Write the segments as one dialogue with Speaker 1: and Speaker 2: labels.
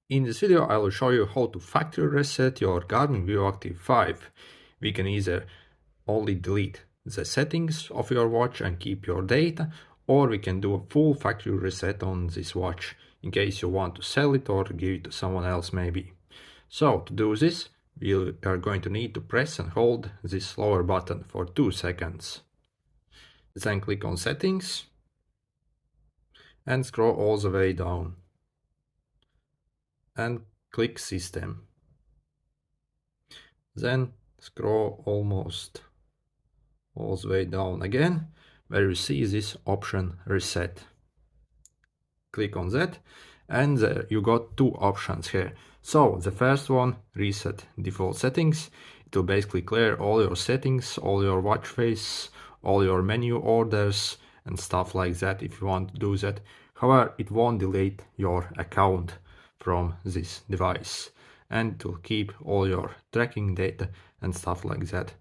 Speaker 1: In this video, I will show you how to factory reset your Garmin Vivoactive 5. We can either only delete the settings of your watch and keep your data, or we can do a full factory reset on this watch in case you want to sell it or give it to someone else maybe. So to do this, we are going to need to press and hold this lower button for 2 seconds. Then click on settings and scroll all the way down and click system. Then scroll almost all the way down again, where you see this option reset. Click on that, and there you got two options here. So the first one, reset default settings. It will basically clear all your settings, all your watch face, all your menu orders and stuff like that if you want to do that. However, it won't delete your account from this device, and it will keep all your tracking data and stuff like that.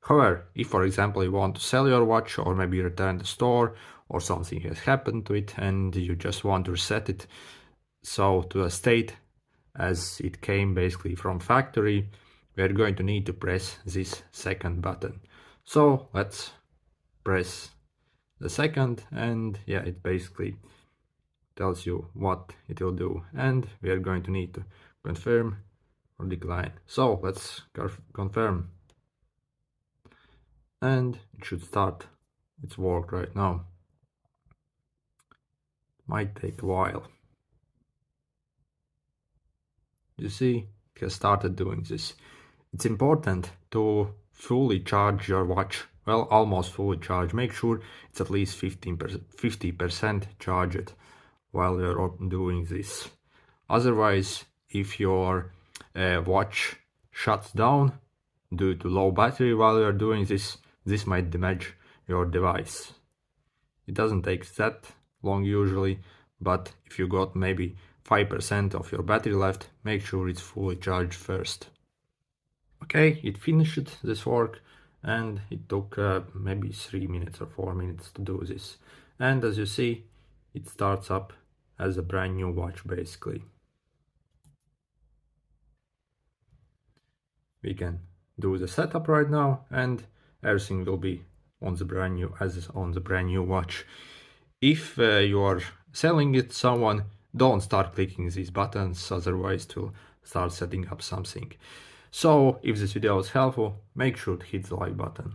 Speaker 1: However, if for example you want to sell your watch or maybe return the store or something has happened to it and you just want to reset it so to a state as it came basically from factory, we are going to need to press this second button. So let's press the second, and yeah, it basically tells you what it will do, and we are going to need to confirm or decline. So let's confirm, and it should start its work right now. Might take a while. You see, it has started doing this. It's important to fully charge your watch, well, almost fully charge. Make sure it's at least 50% charged while you're doing this. Otherwise, if your watch shuts down due to low battery while you're doing this, this might damage your device. It doesn't take that long usually, but if you got maybe 5% of your battery left, make sure it's fully charged first. Okay, it finished this work, and it took maybe 3 minutes or 4 minutes to do this. And as you see, it starts up as a brand new watch basically. We can do the setup right now, and everything will be on the brand new as on the brand new watch. If you are selling it to someone, don't start clicking these buttons, otherwise it will start setting up something. So if this video was helpful, make sure to hit the like button.